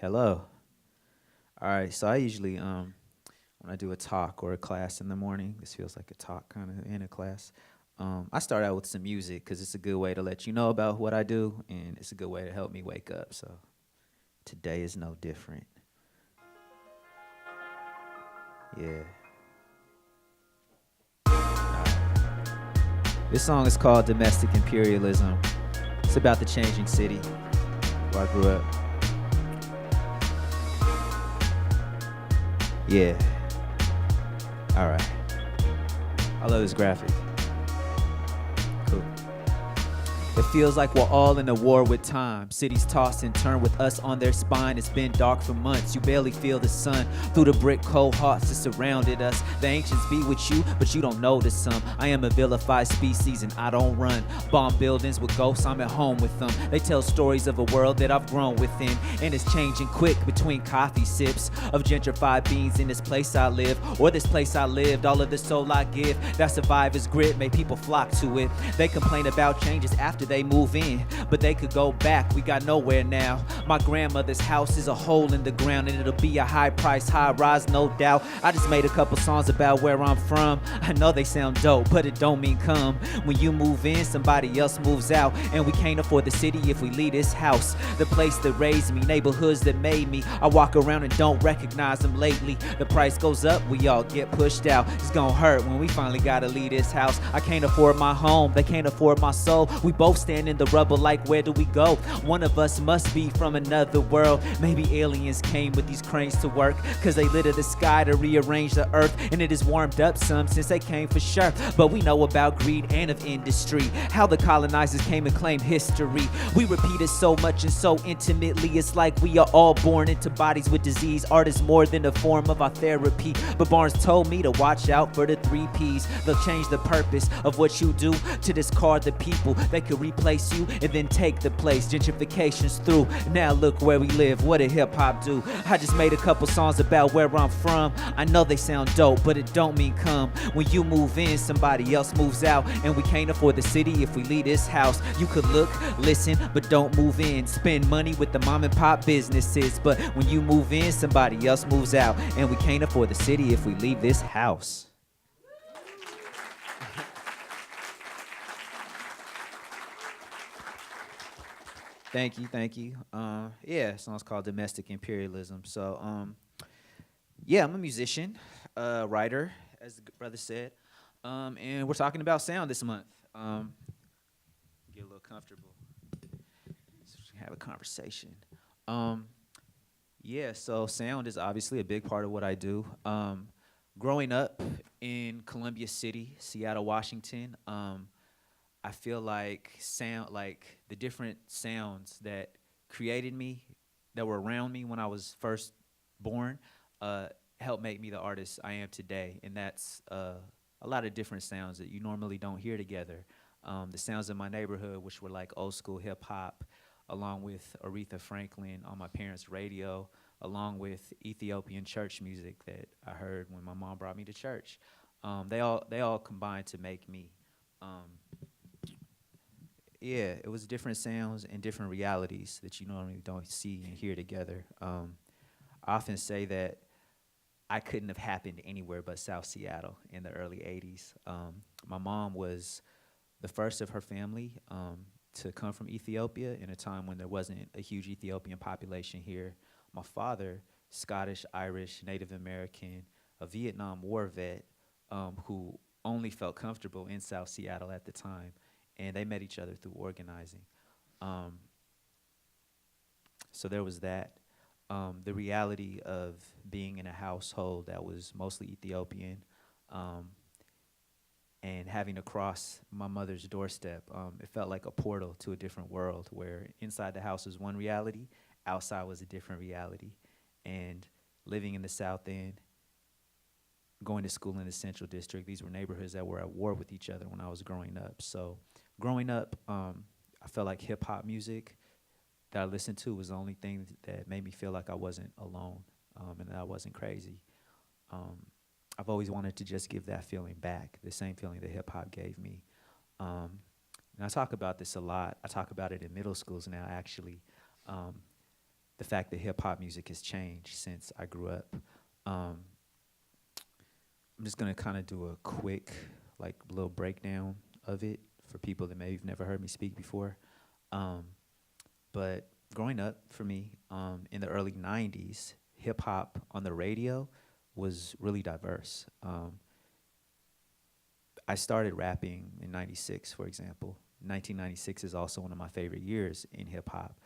Hello. All right. So I usually when I do a talk or a class in the morning, this feels like a talk kind of in a class. I start out with some music because it's a good way to let you know about what I do, and it's a good way to help me wake up. So today is no different. Yeah. This song is called Domestic Imperialism. It's about the changing city where I grew up. Yeah. All right. I love this graphic. Cool. It feels like we're all in a war with time. Cities toss and turn with us on their spine. It's been dark for months. You barely feel the sun through the brick cold hearts that surrounded us. The ancients be with you, but you don't notice some. I am a vilified species and I don't run. Bomb buildings with ghosts, I'm at home with them. They tell stories of a world that I've grown within, and it's changing quick between coffee sips of gentrified beans in this place I live, or this place I lived. All of the soul I give, that survivor's grit, made people flock to it. They complain about changes after they move in, but they could go back. We got nowhere now. My grandmother's house is a hole in the ground, and it'll be a high price, high rise, no doubt. I just made a couple songs about where I'm from. I know they sound dope, but it don't mean come. When you move in, somebody else moves out, and we can't afford the city if we leave this house. The place that raised me, neighborhoods that made me. I walk around and don't recognize them lately. The price goes up, we all get pushed out. It's gonna hurt when we finally gotta leave this house. I can't afford my home, they can't afford my soul. We both stand in the rubble like, where do we go? One of us must be from another world. Maybe aliens came with these cranes to work, cause they litter the sky to rearrange the earth, and it has warmed up some since they came for sure. But we know about greed and of industry, how the colonizers came and claimed history. We repeat it so much and so intimately, it's like we are all born into bodies with disease. Art is more than a form of our therapy, but Barnes told me to watch out for the 3 Ps. They'll change the purpose of what you do to discard the people. They could replace you and then take the place. Gentrification's through, now look where we live. What did hip-hop do? I just made a couple songs about where I'm from. I know they sound dope, but it don't mean come. When you move in, somebody else moves out, and we can't afford the city if we leave this house. You could look, listen, but don't move in. Spend money with the mom and pop businesses, but when you move in, somebody else moves out, and we can't afford the city if we leave this house. Thank you, thank you. Yeah, song's called Domestic Imperialism. So, yeah, I'm a musician, writer, as the brother said, and we're talking about sound this month. Get a little comfortable, so we can have a conversation. Um, yeah, so sound is obviously a big part of what I do. Growing up in Columbia City, Seattle, Washington, I feel like like the different sounds that created me, that were around me when I was first born, uh, helped make me the artist I am today. And that's a lot of different sounds that you normally don't hear together. The sounds of my neighborhood, which were like old school hip hop, along with Aretha Franklin on my parents' radio, along with Ethiopian church music that I heard when my mom brought me to church. They all combined to make me. Um, yeah, it was different sounds and different realities that you normally don't see and hear together. I often say that I couldn't have happened anywhere but South Seattle in the early 80s. My mom was the first of her family to come from Ethiopia in a time when there wasn't a huge Ethiopian population here. My father, Scottish, Irish, Native American, a Vietnam War vet who only felt comfortable in South Seattle at the time, and they met each other through organizing. Um, so there was that. The reality of being in a household that was mostly Ethiopian, um, and having to cross my mother's doorstep, it felt like a portal to a different world where inside the house was one reality, outside was a different reality. And living in the South End, going to school in the Central District, these were neighborhoods that were at war with each other when I was growing up. So growing up, I felt like hip hop music that I listened to was the only thing that made me feel like I wasn't alone, and that I wasn't crazy. Um, I've always wanted to just give that feeling back, the same feeling that hip hop gave me. Um, and I talk about this a lot. I talk about it in middle schools now, actually. Um, the fact that hip hop music has changed since I grew up. Um, I'm just gonna kind of do a quick, like, little breakdown of it for people that maybe have never heard me speak before. Um, but growing up for me, in the early '90s, hip hop on the radio was really diverse. I started rapping in '96, for example. 1996 is also one of my favorite years in hip hop.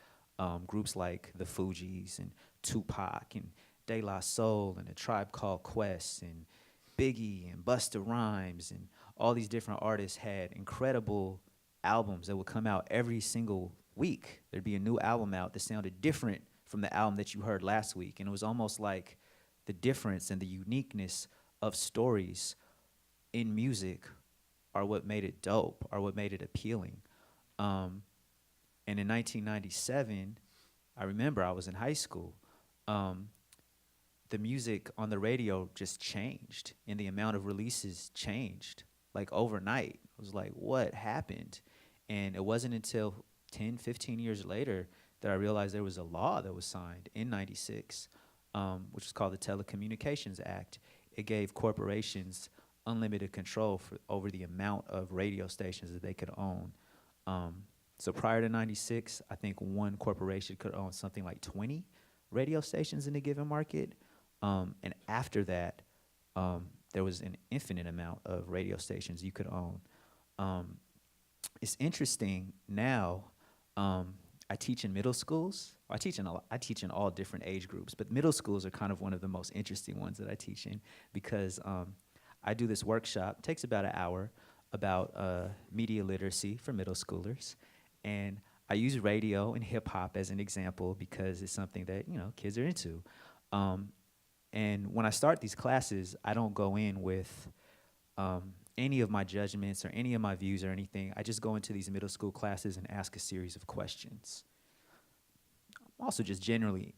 Groups like the Fugees and Tupac and De La Soul and A Tribe Called Quest and Biggie and Busta Rhymes and all these different artists had incredible albums that would come out every single week. There'd be a new album out that sounded different from the album that you heard last week. And it was almost like the difference and the uniqueness of stories in music are what made it dope, are what made it appealing. Um, and in 1997, I remember I was in high school. Um, the music on the radio just changed, and the amount of releases changed like overnight. I was like, what happened? And it wasn't until 10, 15 years later that I realized there was a law that was signed in '96, which was called the Telecommunications Act. It gave corporations unlimited control over the amount of radio stations that they could own. Um, so prior to '96, I think one corporation could own something like 20 radio stations in a given market. And after that, there was an infinite amount of radio stations you could own. Um, it's interesting now. I teach in middle schools. I teach in all different age groups, but middle schools are kind of one of the most interesting ones that I teach in because I do this workshop. It takes about an hour about media literacy for middle schoolers, and I use radio and hip hop as an example because it's something that kids are into. Um, and when I start these classes, I don't go in with any of my judgments or any of my views or anything. I just go into these middle school classes and ask a series of questions. I'm also just genuinely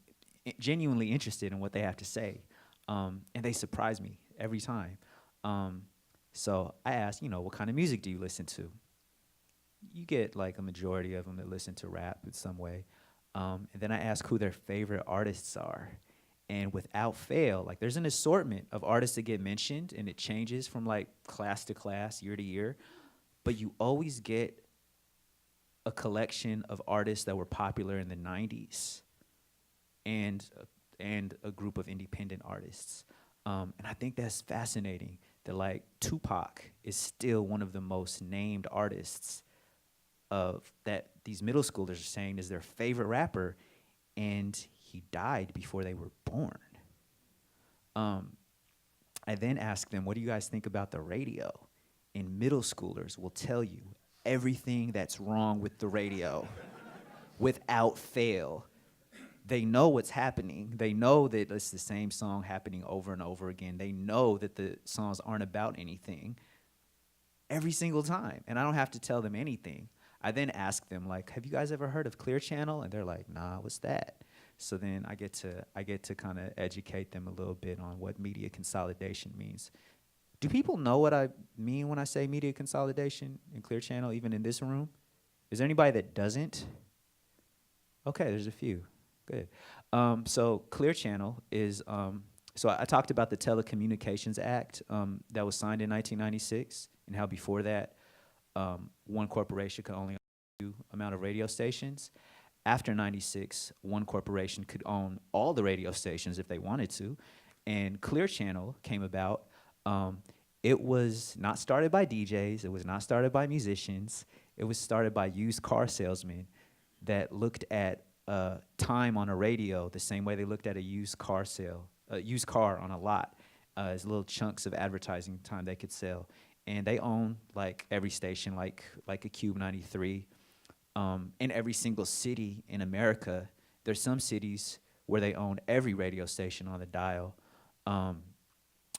interested in what they have to say. And they surprise me every time. So I ask, what kind of music do you listen to? You get like a majority of them that listen to rap in some way. And then I ask who their favorite artists are. And without fail, like there's an assortment of artists that get mentioned and it changes from like class to class, year to year. But you always get a collection of artists that were popular in the '90s and a group of independent artists. And I think that's fascinating that like Tupac is still one of the most named artists of that these middle schoolers are saying is their favorite rapper, and he died before they were born. I then ask them, what do you guys think about the radio? And middle schoolers will tell you everything that's wrong with the radio without fail. They know what's happening. They know that it's the same song happening over and over again. They know that the songs aren't about anything every single time. And I don't have to tell them anything. I then ask them, like, have you guys ever heard of Clear Channel? And they're like, nah, what's that? So then I get to kind of educate them a little bit on what media consolidation means. Do people know what I mean when I say media consolidation in Clear Channel, even in this room? Is there anybody that doesn't? Okay, there's a few. Good. So Clear Channel is, so I talked about the Telecommunications Act that was signed in 1996 and how before that, one corporation could only own a amount of radio stations. After '96, one corporation could own all the radio stations if they wanted to, and Clear Channel came about. It was not started by DJs. It was not started by musicians. It was started by used car salesmen that looked at time on a radio the same way they looked at a used car on a lot as little chunks of advertising time they could sell. And they own like every station, like a Cube 93. In every single city in America, there's some cities where they own every radio station on the dial.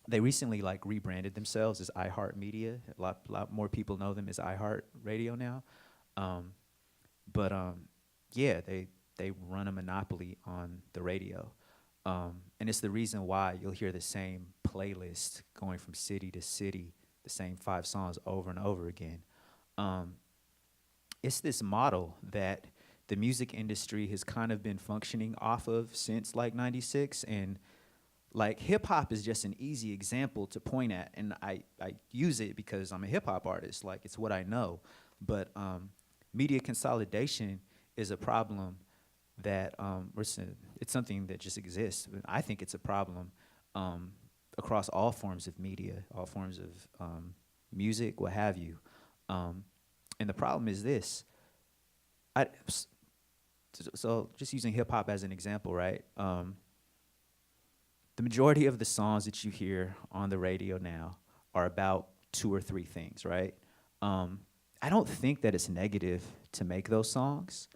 They recently like rebranded themselves as iHeartMedia. A lot more people know them as iHeartRadio now. But yeah, they run a monopoly on the radio. And it's the reason why you'll hear the same playlist going from city to city, the same 5 songs over and over again. It's this model that the music industry has kind of been functioning off of since like 96. And like hip hop is just an easy example to point at. And I use it because I'm a hip hop artist. Like it's what I know. But media consolidation is a problem that it's something that just exists. I think it's a problem across all forms of media, all forms of music, what have you. And the problem is this. So just using hip hop as an example, right? The majority of the songs that you hear on the radio now are about two or three things, right? I don't think that it's negative to make those songs,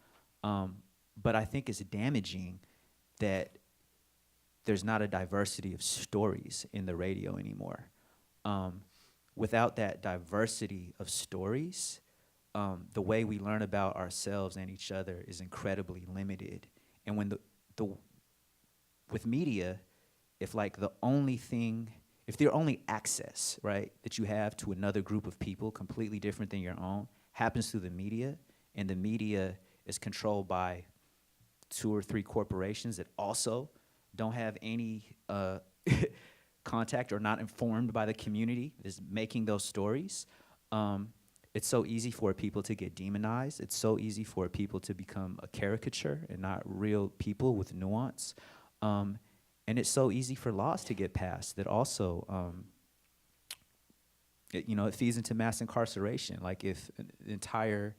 but I think it's damaging that there's not a diversity of stories in the radio anymore. Without that diversity of stories, the way we learn about ourselves and each other is incredibly limited. And when with media, if like the only thing, if the only access, right, that you have to another group of people completely different than your own happens through the media, and the media is controlled by two or three corporations that also don't have any contact or not informed by the community is making those stories, it's so easy for people to get demonized. It's so easy for people to become a caricature and not real people with nuance. And it's so easy for laws to get passed that also, it feeds into mass incarceration. Like if an entire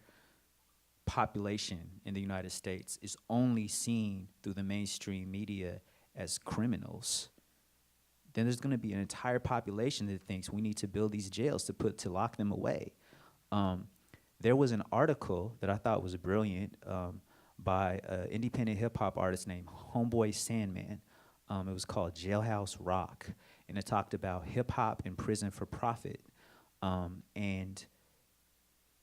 population in the United States is only seen through the mainstream media as criminals, then there's gonna be an entire population that thinks we need to build these jails to lock them away. There was an article that I thought was brilliant by an independent hip hop artist named Homeboy Sandman. It was called Jailhouse Rock, and it talked about hip hop in prison for profit. And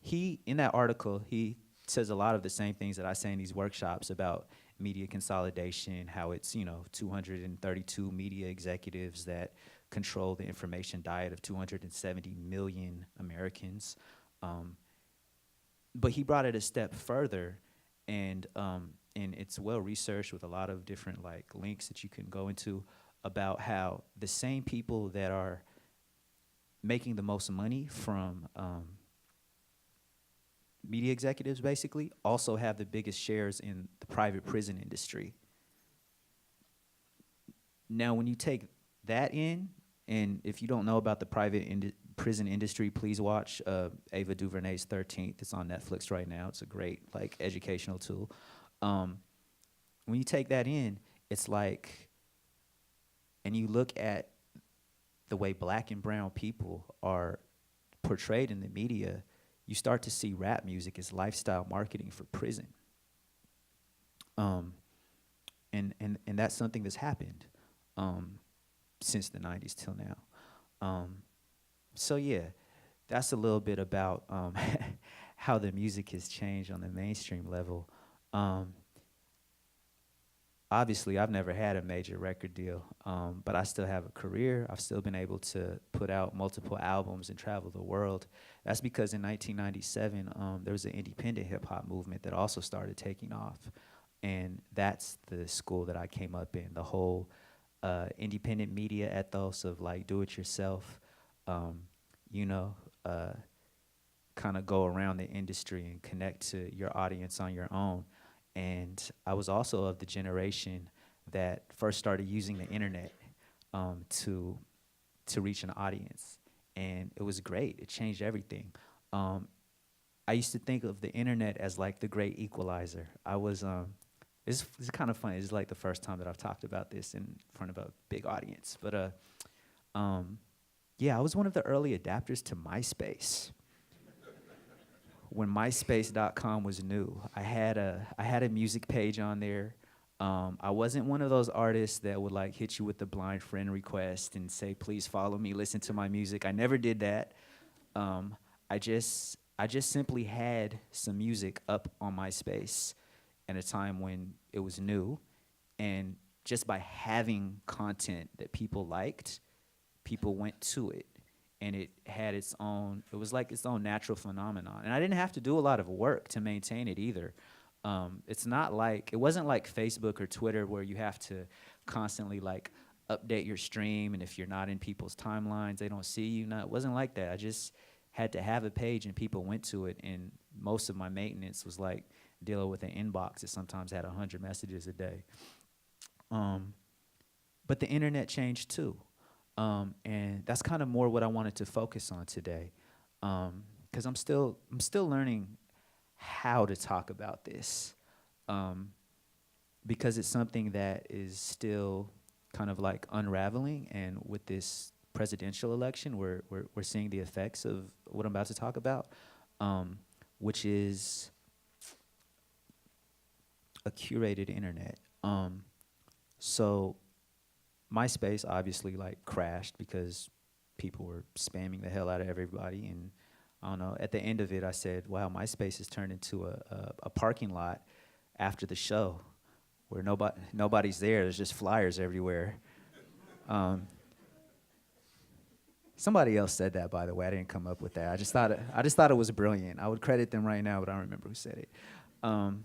in that article, he says a lot of the same things that I say in these workshops about media consolidation, how it's 232 media executives that control the information diet of 270 million Americans. But he brought it a step further, and it's well researched with a lot of different like links that you can go into about how the same people that are making the most money from media executives basically also have the biggest shares in the private prison industry. Now, when you take that in, and if you don't know about the private prison industry, please watch Ava DuVernay's 13th. It's on Netflix right now. It's a great like educational tool. When you take that in, it's like, and you look at the way black and brown people are portrayed in the media, you start to see rap music as lifestyle marketing for prison. And that's something that's happened since the 90s till now. So yeah, that's a little bit about how the music has changed on the mainstream level. Obviously, I've never had a major record deal, but I still have a career. I've still been able to put out multiple albums and travel the world. That's because in 1997, there was an independent hip-hop movement that also started taking off. And that's the school that I came up in, the whole independent media ethos of like do-it-yourself, kind of go around the industry and connect to your audience on your own. And I was also of the generation that first started using the internet to reach an audience. And it was great. It changed everything. I used to think of the internet as like the great equalizer. I was, it's kind of funny. It's like the first time that I've talked about this in front of a big audience. But yeah, I was one of the early adapters to MySpace. When MySpace.com was new, I had a music page on there. I wasn't one of those artists that would like hit you with the blind friend request and say, please follow me, listen to my music. I never did that. I just simply had some music up on MySpace at a time when it was new. And just by having content that people liked, people went to it. And it had its own, it was like its own natural phenomenon. And I didn't have to do a lot of work to maintain it either. It's not like, it wasn't like Facebook or Twitter where you have to constantly like update your stream, and if you're not in people's timelines, they don't see you. No, it wasn't like that. I just had to have a page and people went to it, and most of my maintenance was like dealing with an inbox that sometimes had 100 messages a day. Um, but the internet changed too. And that's kind of more what I wanted to focus on today. Because I'm still learning how to talk about this. Um, because it's something that is still kind of like unraveling, and with this presidential election, we're seeing the effects of what I'm about to talk about, um, which is a curated internet. So MySpace obviously like crashed because people were spamming the hell out of everybody, and I don't know. At the end of it, I said, "Wow, MySpace has turned into a parking lot after the show, where nobody's there. There's just flyers everywhere." Um, Somebody else said that, by the way. I didn't come up with that. I just thought it was brilliant. I would credit them right now, but I don't remember who said it. Um,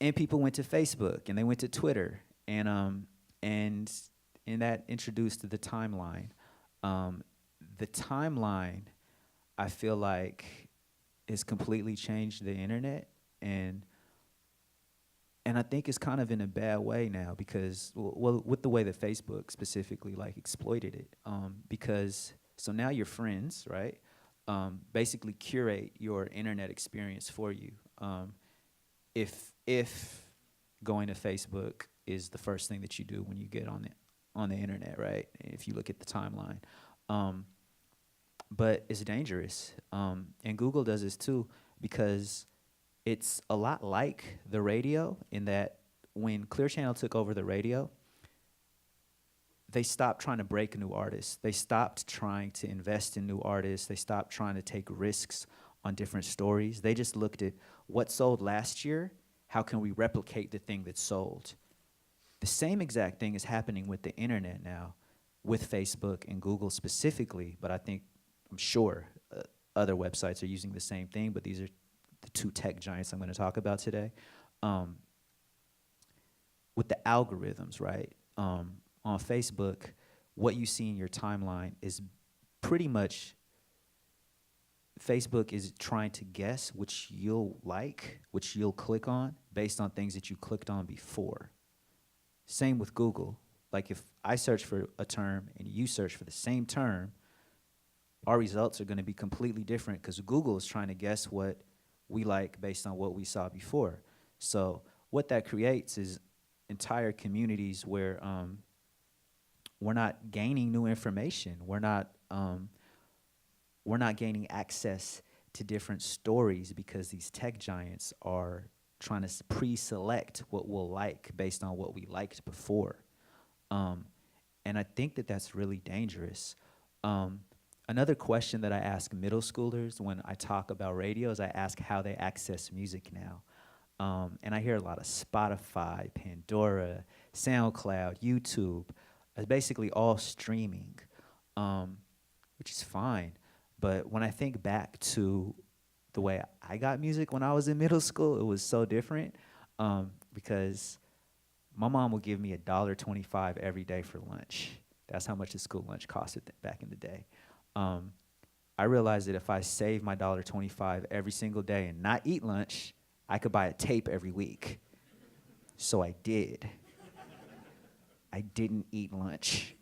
and people went to Facebook and they went to Twitter, and and that introduced the timeline. Um, the timeline, I feel like, has completely changed the internet, and I think it's kind of in a bad way now because, well, with the way that Facebook specifically like exploited it, because so now your friends, right, basically curate your internet experience for you. If going to Facebook is the first thing that you do when you get on the internet, right? If you look at the timeline, um, but it's dangerous, and Google does this too because it's a lot like the radio in that when Clear Channel took over the radio, they stopped trying to break new artists. They stopped trying to invest in new artists. They stopped trying to take risks on different stories. They just looked at what sold last year. How can we replicate the thing that sold? The same exact thing is happening with the internet now, with Facebook and Google specifically, but I'm sure other websites are using the same thing, but these are the two tech giants I'm going to talk about today. Um, with the algorithms, right? On Facebook, what you see in your timeline is pretty much Facebook is trying to guess which you'll like, which you'll click on based on things that you clicked on before. Same with Google. Like if I search for a term and you search for the same term, our results are going to be completely different because Google is trying to guess what we like based on what we saw before. So what that creates is entire communities where we're not gaining new information. We're not gaining access to different stories because these tech giants are trying to pre-select what we'll like based on what we liked before. And I think that that's really dangerous. Another question that I ask middle schoolers when I talk about radio is I ask how they access music now. And I hear a lot of Spotify, Pandora, SoundCloud, YouTube. It's basically all streaming, which is fine. But when I think back to the way I got music when I was in middle school, it was so different because my mom would give me $1.25 every day for lunch. That's how much the school lunch costed back in the day. I realized that if I saved my $1.25 every single day and not eat lunch, I could buy a tape every week. So I did. I didn't eat lunch.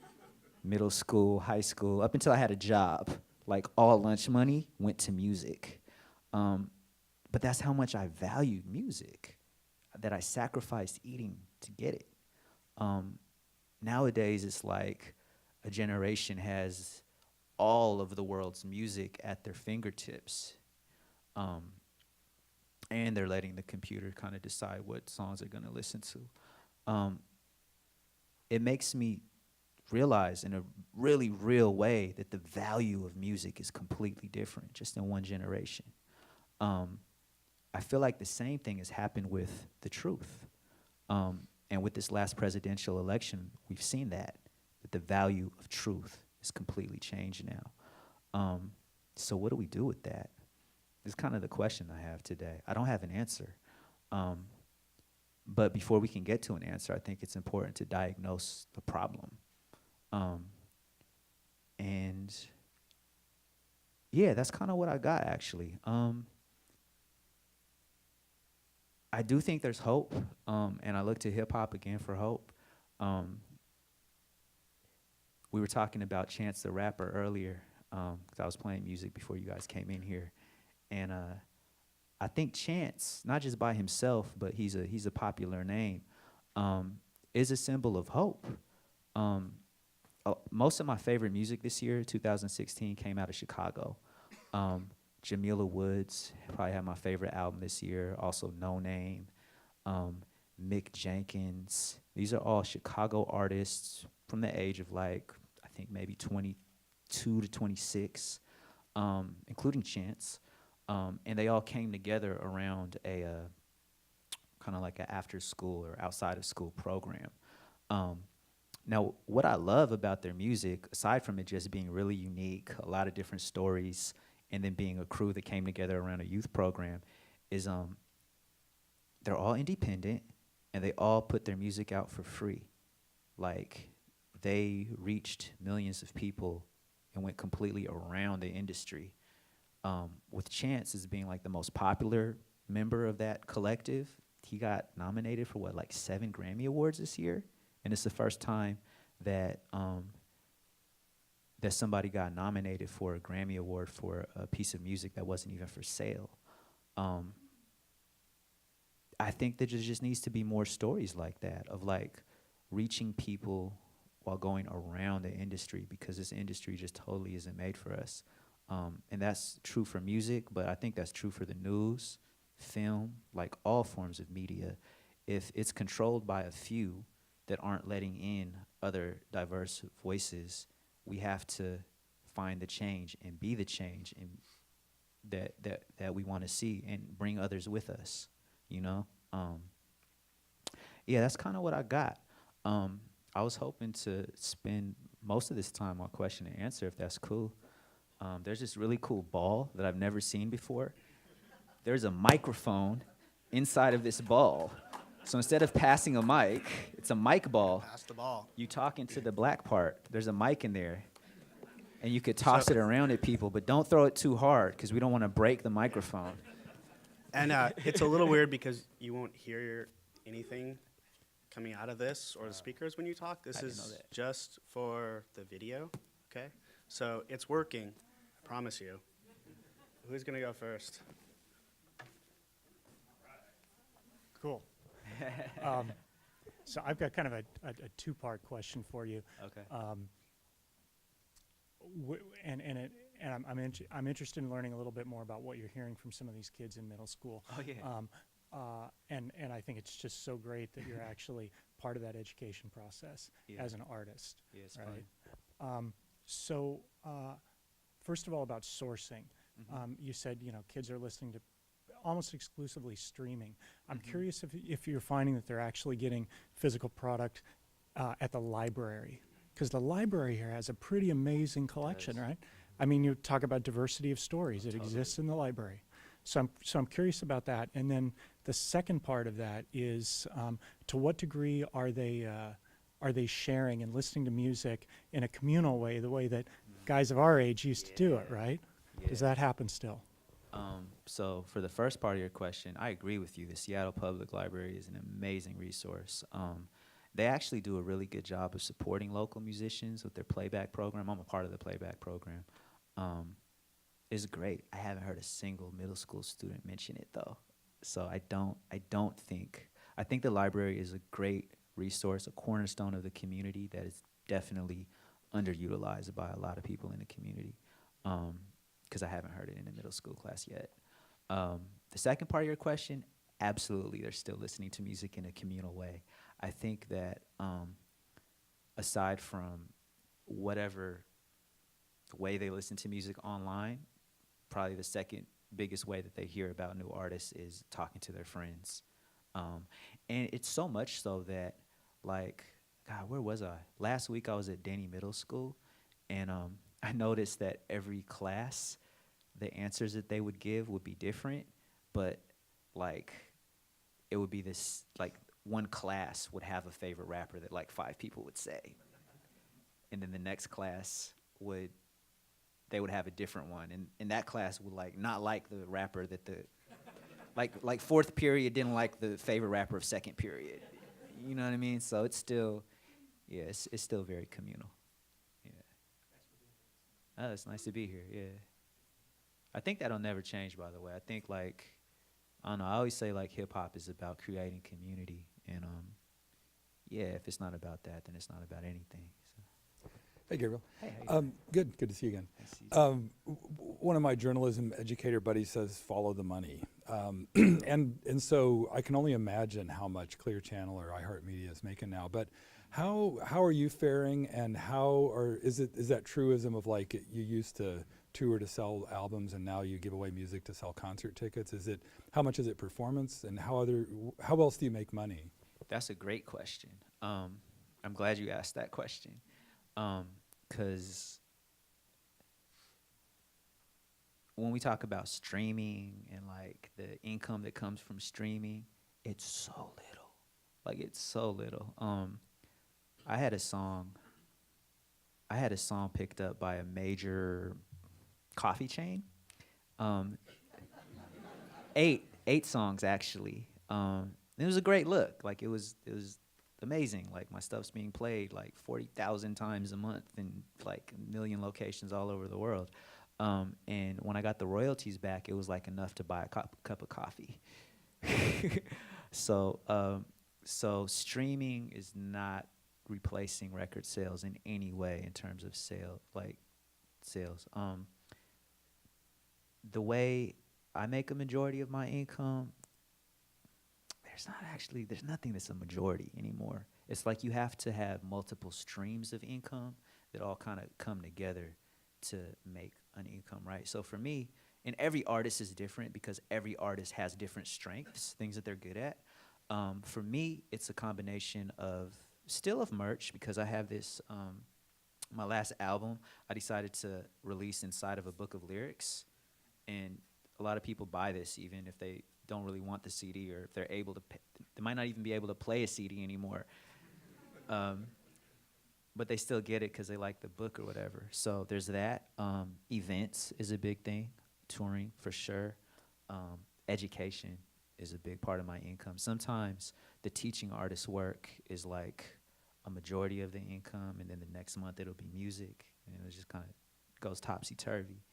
Middle school, high school, up until I had a job. Like all lunch money went to music. But that's how much I valued music, that I sacrificed eating to get it. Nowadays, it's like a generation has all of the world's music at their fingertips. And they're letting the computer kind of decide what songs they're going to listen to. It makes me realize in a really real way that the value of music is completely different just in one generation. I feel like the same thing has happened with the truth. And with this last presidential election, we've seen that the value of truth is completely changed now. So what do we do with that? Is kind of the question I have today. I don't have an answer. Um, but before we can get to an answer, I think it's important to diagnose the problem. Um, and yeah, that's kind of what I got actually. I do think there's hope, and I look to hip hop again for hope. Um, we were talking about Chance the Rapper earlier, because I was playing music before you guys came in here, and I think Chance, not just by himself, but he's a popular name, um, is a symbol of hope. Um, Most of my favorite music this year, 2016, came out of Chicago. Um, Jamila Woods probably had my favorite album this year. Also, No Name, um, Mick Jenkins. These are all Chicago artists from the age of like I think maybe 22 to 26, including Chance. And they all came together around a kind of like an after school or outside of school program. Um, Now, what I love about their music, aside from it just being really unique, a lot of different stories, and then being a crew that came together around a youth program, is they're all independent and they all put their music out for free. Like they reached millions of people and went completely around the industry. With Chance as being like the most popular member of that collective, he got nominated for what, like 7 Grammy Awards this year, and it's the first time that that somebody got nominated for a Grammy Award for a piece of music that wasn't even for sale. Um, I think that there just needs to be more stories like that of like reaching people while going around the industry because this industry just totally isn't made for us. And that's true for music, but I think that's true for the news, film, like all forms of media. If it's controlled by a few that aren't letting in other diverse voices, we have to find the change and be the change and that we want to see and bring others with us, you know? Yeah, that's kind of what I got. I was hoping to spend most of this time on question and answer, if that's cool. There's this really cool ball that I've never seen before. There's a microphone inside of this ball. So instead of passing a mic, it's a mic ball. Pass the ball. You talk into the black part. There's a mic in there. And you could toss it around at people, but don't throw it too hard because we don't want to break the microphone. And it's a little weird because you won't hear anything coming out of this or the speakers when you talk. This is just for the video, okay? So it's working, I promise you. Who's going to go first? Cool. So I've got kind of a two-part question for you. Okay. I'm interested in learning a little bit more about what you're hearing from some of these kids in middle school. Oh, yeah. And I think it's just so great that you're actually part of that education process as an artist. Yeah, it's right? So first of all, about sourcing. You said, kids are listening to almost exclusively streaming. I'm curious if you're finding that they're actually getting physical product at the library, because the library here has a pretty amazing collection, right? I mean, you talk about diversity of stories. It exists in the library. So I'm curious about that. And then the second part of that is, to what degree are they sharing and listening to music in a communal way, the way that guys of our age used to do it, right? Yeah. Does that happen still? So for the first part of your question, I agree with you. The Seattle Public Library is an amazing resource. They actually do a really good job of supporting local musicians with their playback program. I'm a part of the playback program. It's great. I haven't heard a single middle school student mention it though. So I think the library is a great resource, a cornerstone of the community that is definitely underutilized by a lot of people in the community. Because I haven't heard it in a middle school class yet. The second part of your question, absolutely, they're still listening to music in a communal way. I think that aside from whatever way they listen to music online, probably the second biggest way that they hear about new artists is talking to their friends. And it's so much so that, like, God, where was I? Last week I was at Denny Middle School, and I noticed that every class, the answers that they would give would be different, but like it would be this, like, one class would have a favorite rapper that like 5 people would say. And then the next class they would have a different one. And that class would like not like the rapper that like fourth period didn't like the favorite rapper of second period. You know what I mean? So it's still, yeah, it's still very communal. Yeah. Oh, it's nice to be here. Yeah. I think that'll never change, by the way. I think, like, I don't know, I always say like hip hop is about creating community, and yeah, if it's not about that, then it's not about anything. So. Hey, Gabriel. Hey, how you doing? Good to see you again. Nice to see you. One of my journalism educator buddies says, follow the money. And so I can only imagine how much Clear Channel or iHeartMedia is making now. But how are you faring, and is that truism of like you used to tour to sell albums and now you give away music to sell concert tickets? How much is it performance, and how else do you make money? That's a great question. I'm glad you asked that question, because when we talk about streaming and like the income that comes from streaming, it's so little. Like, it's so little. I had a song picked up by a major coffee chain. 8 songs actually. It was a great look. Like, it was amazing. Like, my stuff's being played like 40,000 times a month in like a million locations all over the world. And when I got the royalties back, it was like enough to buy a cup of coffee. So streaming is not replacing record sales in any way in terms of sales. The way I make a majority of my income, there's nothing that's a majority anymore. It's like you have to have multiple streams of income that all kind of come together to make an income, right? So for me, and every artist is different because every artist has different strengths, things that they're good at. For me, it's a combination of merch, because I have this, my last album, I decided to release inside of a book of lyrics. And a lot of people buy this even if they don't really want the CD, or if they're able to pay, they might not even be able to play a CD anymore. But they still get it because they like the book or whatever. So there's that. Events is a big thing. Touring, for sure. Education is a big part of my income. Sometimes the teaching artist work is like a majority of the income, and then the next month it'll be music, and it just kind of goes topsy-turvy.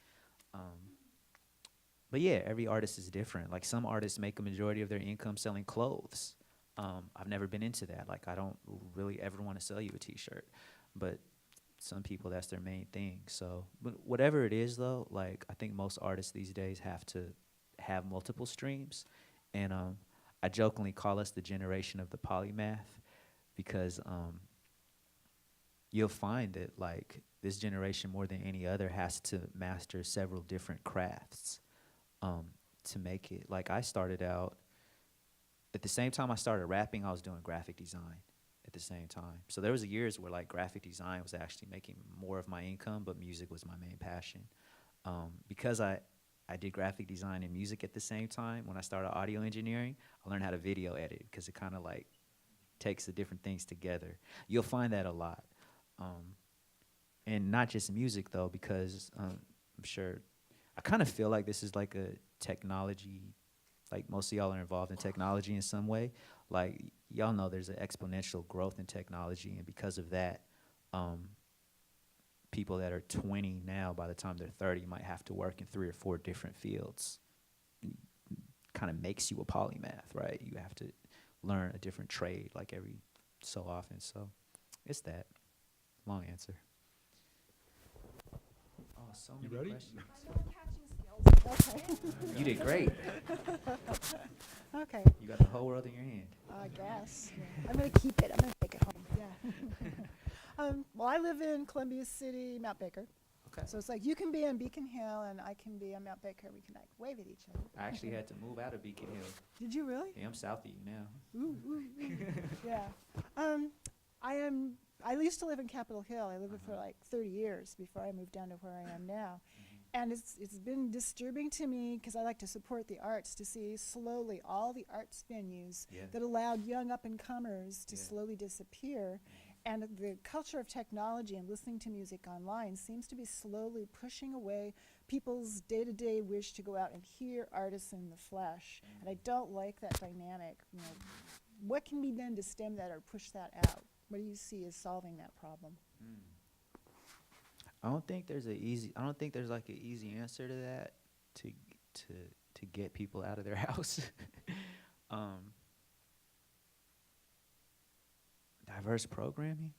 But yeah, every artist is different. Like, some artists make a majority of their income selling clothes. I've never been into that. Like, I don't really ever want to sell you a T-shirt, but some people, that's their main thing. So whatever it is, though, like, I think most artists these days have to have multiple streams. And I jokingly call us the generation of the polymath, because you'll find that, like, this generation more than any other has to master several different crafts to make it. Like, I started out, at the same time I started rapping, I was doing graphic design at the same time. So there was years where like graphic design was actually making more of my income, but music was my main passion. Because I did graphic design and music at the same time, when I started audio engineering, I learned how to video edit, because it kind of like takes the different things together. You'll find that a lot. And not just music, though, because I'm sure, I kind of feel like this is like a technology, like most of y'all are involved in technology in some way. Like, y'all know there's an exponential growth in technology, and because of that, people that are 20 now, by the time they're 30, might have to work in 3 or 4 different fields. Kind of makes you a polymath, right? You have to learn a different trade like every so often. So it's that. Long answer. Oh, so many ready? questions. Okay. You did great. Okay. You got the whole world in your hand. I guess. Yeah. I'm going to keep it. I'm going to take it home. Yeah. Well, I live in Columbia City, Mount Baker. Okay. So it's like you can be in Beacon Hill and I can be in Mount Baker. We can like wave at each other. I actually had to move out of Beacon Hill. Did you really? Yeah, I'm south of you now. Ooh, ooh, ooh. Yeah. I used to live in Capitol Hill. I lived there for like 30 years before I moved down to where I am now. And it's been disturbing to me, because I like to support the arts, to see slowly all the arts venues Yeah. that allowed young up-and-comers to Yeah. slowly disappear. And the culture of technology and listening to music online seems to be slowly pushing away people's day-to-day wish to go out and hear artists in the flesh. And I don't like that dynamic. You know, what can be done to stem that or push that out? What do you see as solving that problem? I don't think there's like an easy answer to that to get people out of their house. Diverse programming.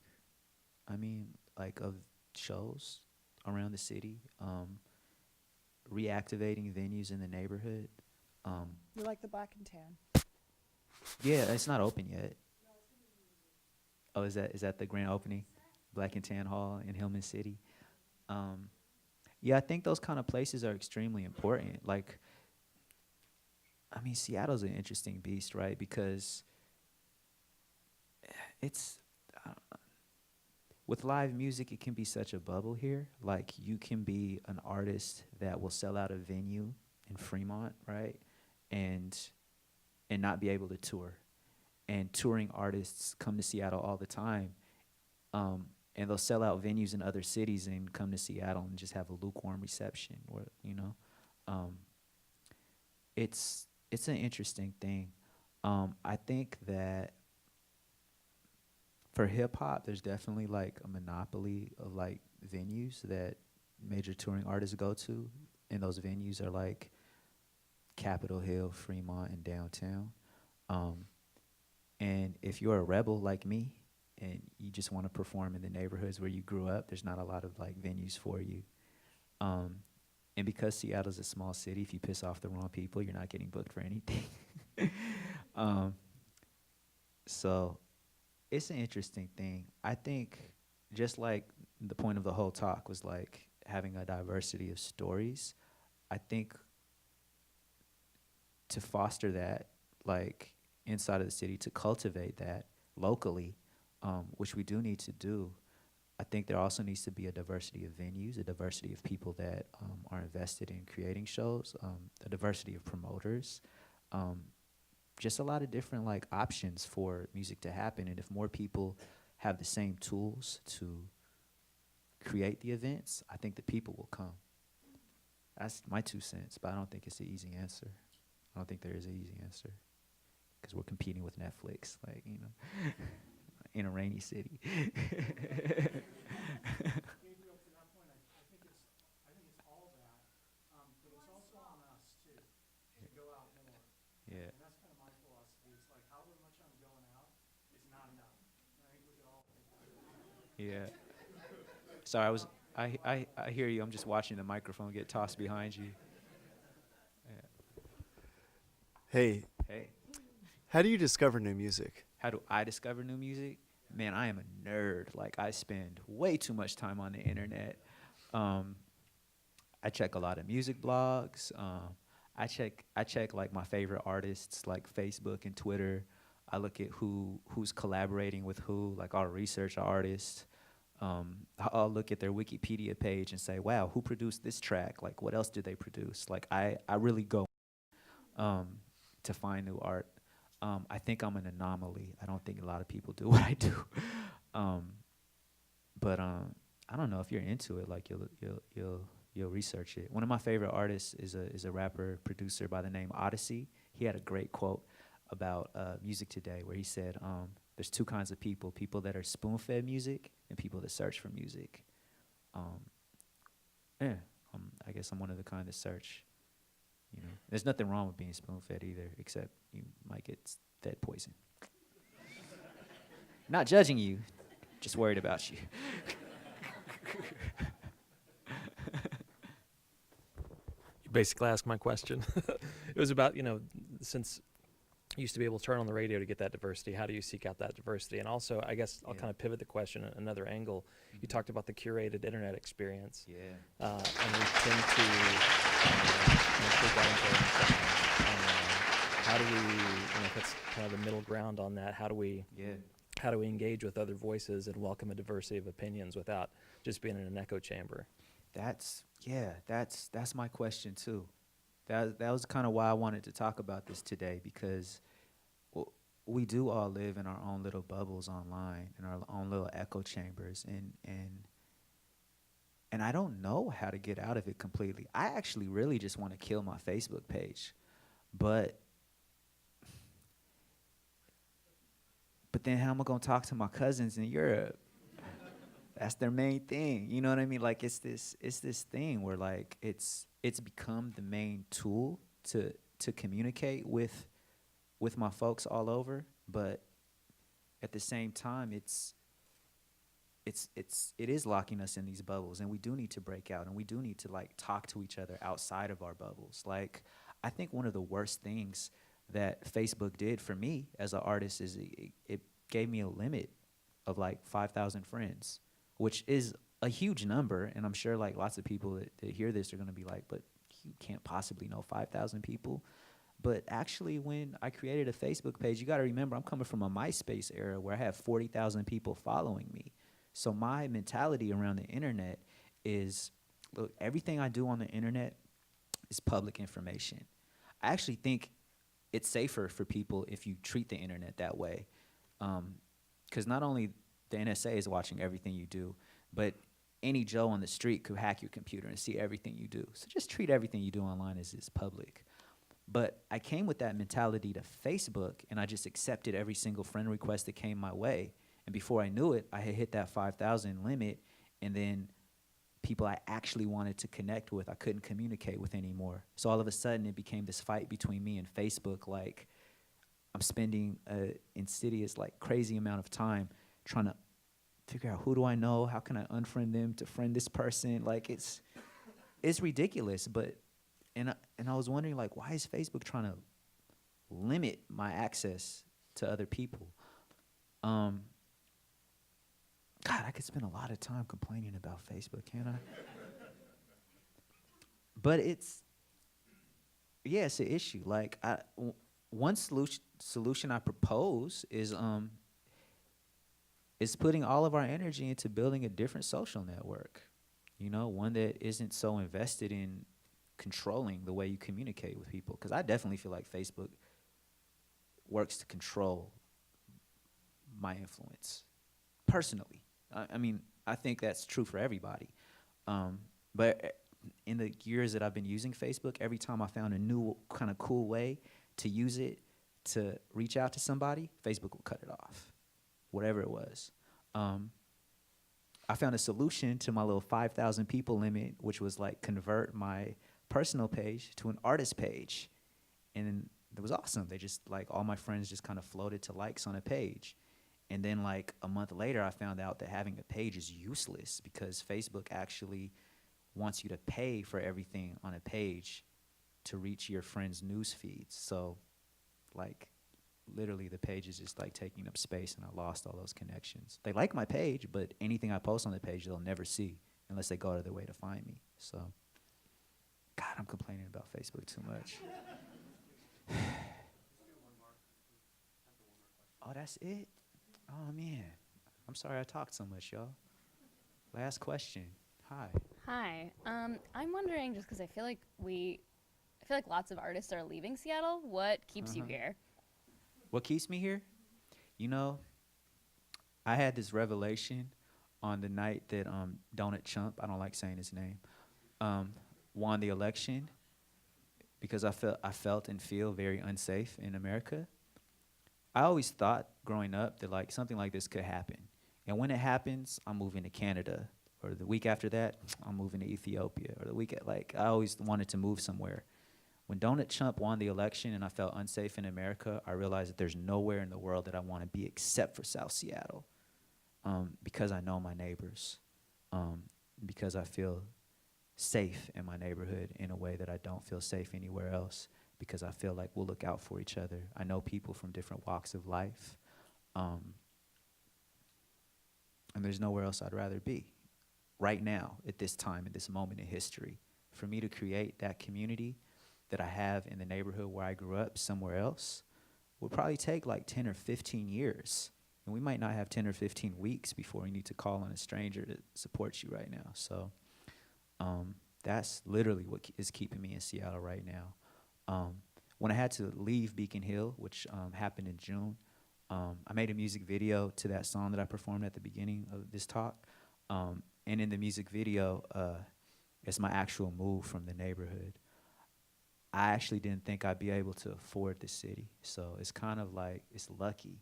I mean, like of shows around the city, reactivating venues in the neighborhood. You like the Black and Tan? Yeah, it's not open yet. Oh, is that the grand opening? Black and Tan Hall in Hillman City. Yeah, I think those kind of places are extremely important. Like, I mean, Seattle's an interesting beast, right? Because it's with live music, it can be such a bubble here. Like, you can be an artist that will sell out a venue in Fremont, right? And not be able to tour. And touring artists come to Seattle all the time. And they'll sell out venues in other cities and come to Seattle and just have a lukewarm reception, or it's an interesting thing. I think that for hip hop, there's definitely like a monopoly of like venues that major touring artists go to, and those venues are like Capitol Hill, Fremont, and downtown. And if you're a rebel like me, and you just want to perform in the neighborhoods where you grew up, there's not a lot of like venues for you. And because Seattle's a small city, if you piss off the wrong people, you're not getting booked for anything. So it's an interesting thing. I think just like the point of the whole talk was like having a diversity of stories, I think to foster that, like inside of the city, to cultivate that locally, which we do need to do, I think there also needs to be a diversity of venues, a diversity of people that are invested in creating shows, a diversity of promoters, just a lot of different like options for music to happen. And if more people have the same tools to create the events, I think the people will come. That's my 2 cents, but I don't think it's an easy answer. I don't think there is an easy answer, because we're competing with Netflix, like, in a rainy city. Gabriel, to that point, I think it's all that, but it's also on us too to go out more. Yeah. And that's kind of my philosophy. It's like however much I'm going out is not enough. And I think we could all think that. Yeah. Sorry, I hear you. I'm just watching the microphone get tossed behind you. Hey, Hey, how do you discover new music? how do I discover new music? Man, I am a nerd. Like, I spend way too much time on the internet. I check a lot of music blogs. I check like my favorite artists, like Facebook and Twitter. I look at who's collaborating with who. Like, I'll research an artist. I'll look at their Wikipedia page and say, wow, who produced this track? Like, what else did they produce? Like, I really go to find new art. I think I'm an anomaly. I don't think a lot of people do what I do. But I don't know, if you're into it, like you'll research it. One of my favorite artists is a rapper producer by the name Odyssey. He had a great quote about music today, where he said, there's 2 kinds of people that are spoon-fed music and people that search for music. I guess I'm one of the kind that search. There's nothing wrong with being spoon-fed either, except you might get fed poison. Not judging you, just worried about you. You basically asked my question. It was about, since you used to be able to turn on the radio to get that diversity, how do you seek out that diversity? And also, I guess I'll kind of pivot the question at another angle. You talked about the curated internet experience. Yeah. And we tend to take that into how do we, that's kind of the middle ground on that. How do we engage with other voices and welcome a diversity of opinions without just being in an echo chamber? That's Yeah, that's my question too. That was kind of why I wanted to talk about this today, because we do all live in our own little bubbles online, in our own little echo chambers, and I don't know how to get out of it completely. I actually really just want to kill my Facebook page, but then how am I gonna talk to my cousins in Europe? That's their main thing. You know what I mean? Like it's this thing where like it's become the main tool to communicate with my folks all over, but at the same time it is locking us in these bubbles, and we do need to break out, and we do need to like talk to each other outside of our bubbles. Like I think one of the worst things that Facebook did for me as an artist is it gave me a limit of like 5,000 friends, which is a huge number. And I'm sure like lots of people that hear this are going to be like, but you can't possibly know 5,000 people. But actually, when I created a Facebook page, you got to remember, I'm coming from a MySpace era where I have 40,000 people following me. So my mentality around the internet is, look, everything I do on the internet is public information. I actually think it's safer for people if you treat the internet that way. Because not only the NSA is watching everything you do, but any Joe on the street could hack your computer and see everything you do. So just treat everything you do online as public. But I came with that mentality to Facebook, and I just accepted every single friend request that came my way. And before I knew it, I had hit that 5,000 limit, and then people I actually wanted to connect with, I couldn't communicate with anymore. So all of a sudden, it became this fight between me and Facebook. Like, I'm spending an insidious, like, crazy amount of time trying to figure out who do I know, how can I unfriend them to friend this person. Like, it's ridiculous. But and I was wondering, like, why is Facebook trying to limit my access to other people? God, I could spend a lot of time complaining about Facebook, can't I? But it's an issue. Like, one solution I propose is putting all of our energy into building a different social network. You know, one that isn't so invested in controlling the way you communicate with people. Because I definitely feel like Facebook works to control my influence personally. I mean, I think that's true for everybody. But in the years that I've been using Facebook, every time I found a new kind of cool way to use it to reach out to somebody, Facebook would cut it off, whatever it was. I found a solution to my little 5,000 people limit, which was like convert my personal page to an artist page. And it was awesome. They just, like, all my friends just kind of floated to likes on a page. And then, like, a month later, I found out that having a page is useless because Facebook actually wants you to pay for everything on a page to reach your friends' news feeds. So, like, literally the page is just, like, taking up space, and I lost all those connections. They like my page, but anything I post on the page, they'll never see unless they go out of their way to find me. So, God, I'm complaining about Facebook too much. Oh, that's it? Oh, man. I'm sorry I talked so much, y'all. Last question. Hi. Hi. I'm wondering, just because I feel like lots of artists are leaving Seattle. What keeps you here? What keeps me here? You know, I had this revelation on the night that Donald Trump, I don't like saying his name, won the election, because I felt and feel very unsafe in America. I always thought growing up that, like, something like this could happen. And when it happens, I'm moving to Canada. Or the week after that, I'm moving to Ethiopia. Or the week, like, I always wanted to move somewhere. When Donald Trump won the election and I felt unsafe in America, I realized that there's nowhere in the world that I want to be except for South Seattle, because I know my neighbors, because I feel safe in my neighborhood in a way that I don't feel safe anywhere else, because I feel like we'll look out for each other. I know people from different walks of life, and there's nowhere else I'd rather be right now at this time, at this moment in history. For me to create that community that I have in the neighborhood where I grew up somewhere else would probably take like 10 or 15 years. And we might not have 10 or 15 weeks before you need to call on a stranger to support you right now. So that's literally what is keeping me in Seattle right now. When I had to leave Beacon Hill, which happened in June, I made a music video to that song that I performed at the beginning of this talk. And in the music video, it's my actual move from the neighborhood. I actually didn't think I'd be able to afford the city. So it's kind of like, it's lucky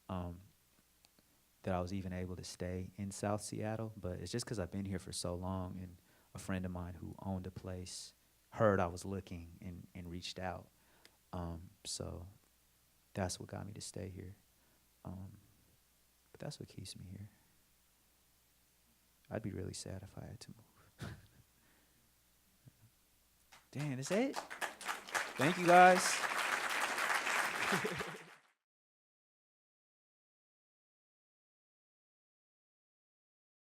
that I was even able to stay in South Seattle. But it's just because I've been here for so long, and a friend of mine who owned a place heard I was looking and reached out. So that's what got me to stay here. But that's what keeps me here. I'd be really sad if I had to move. Damn, is that it? Thank you, guys.